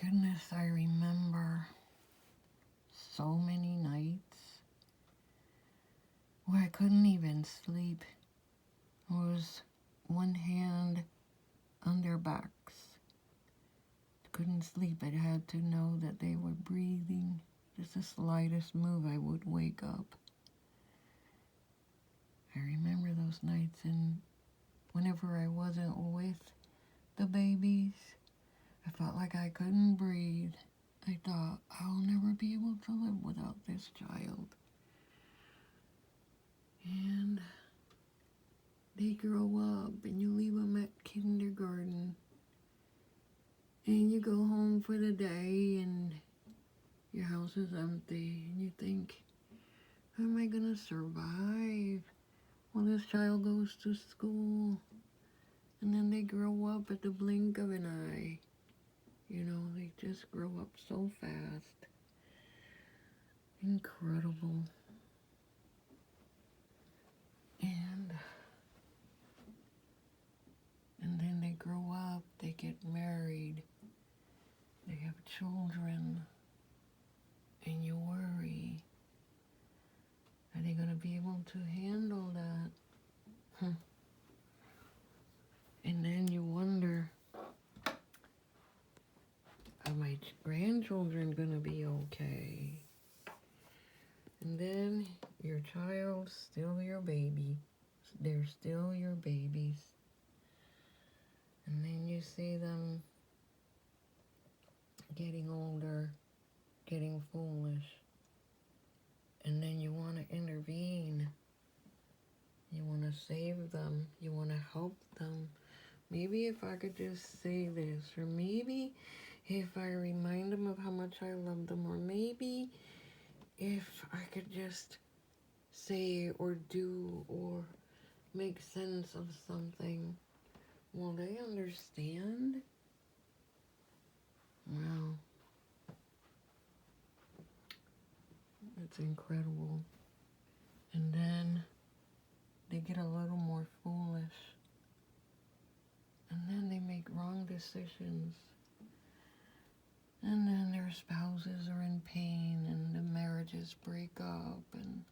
goodness, I remember so many nights where I couldn't even sleep. It was one hand on their backs. Couldn't sleep. I had to know that they were breathing. Just the slightest move, I would wake up. I remember those nights, and whenever I wasn't with the babies, I felt like I couldn't breathe. I thought, I'll never be able to live without this child. And they grow up, and you leave them at kindergarten, and you go home for the day, and your house is empty, and you think, how am I gonna survive while this child goes to school? And then they grow up at the blink of an eye. You know, they just grow up so fast. Incredible. And then they grow up, they get married, they have children, and you worry, are they going to be able to handle that? And then you wonder, are my grandchildren going to be okay? And then your child's still your baby. They're still your babies. And then you see them getting older, getting foolish. And then you want to intervene. You want to save them. You want to help them. Maybe if I could just say this, or maybe if I remind them of how much I love them, or maybe if I could just say or do or make sense of something, will they understand? Wow. It's incredible. And then they get a little more foolish. And then they make wrong decisions. And then their spouses are in pain, and the marriages break up, and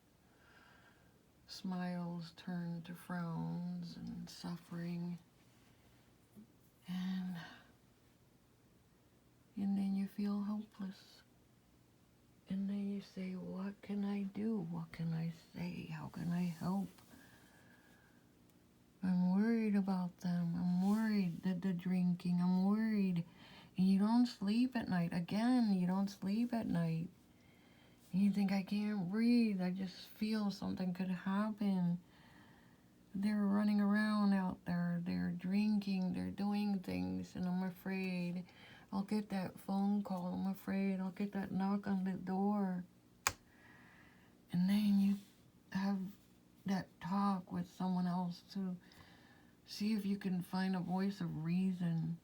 smiles turn to frowns, and suffering. And then you feel helpless. And then you say, what can I do? What can I say? How can I help? I'm worried about them. I'm worried that they're drinking. I'm worried. And you don't sleep at night. Again, you don't sleep at night. And you think, I can't breathe. I just feel something could happen. They're running around out there. They're drinking. They're doing things. And I'm afraid I'll get that phone call. I'm afraid I'll get that knock on the door. And then you have that talk with someone else to see if you can find a voice of reason.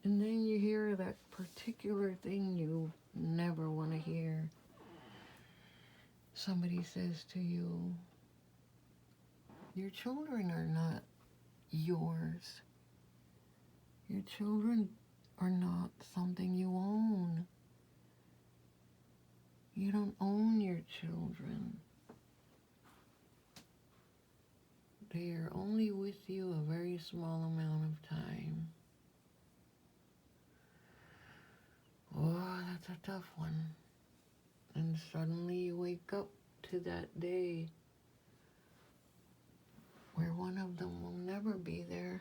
And then you hear that particular thing you never want to hear. Somebody says to you, your children are not yours. Your children are not something you own. You don't own your children. They are only with you a very small amount of time. Oh, that's a tough one. And suddenly you wake up to that day where one of them will never be there.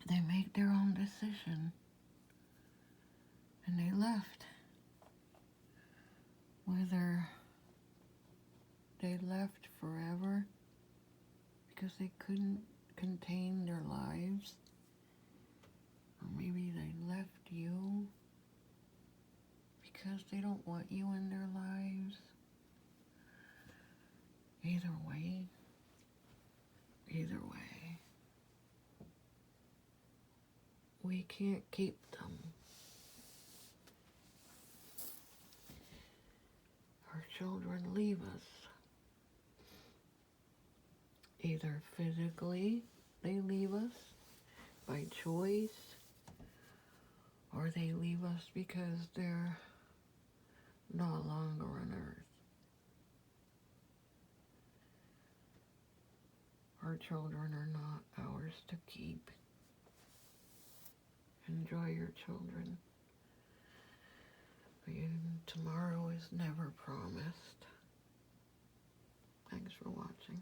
They make their own decision. And they left. Whether they left forever because they couldn't contain their lives, or maybe they left you because they don't want you in their lives. Either way, we can't keep them. Our children leave us. Either physically they leave us by choice, or they leave us because they're no longer on earth. Our children are not ours to keep. Enjoy your children. Tomorrow is never promised. Thanks for watching.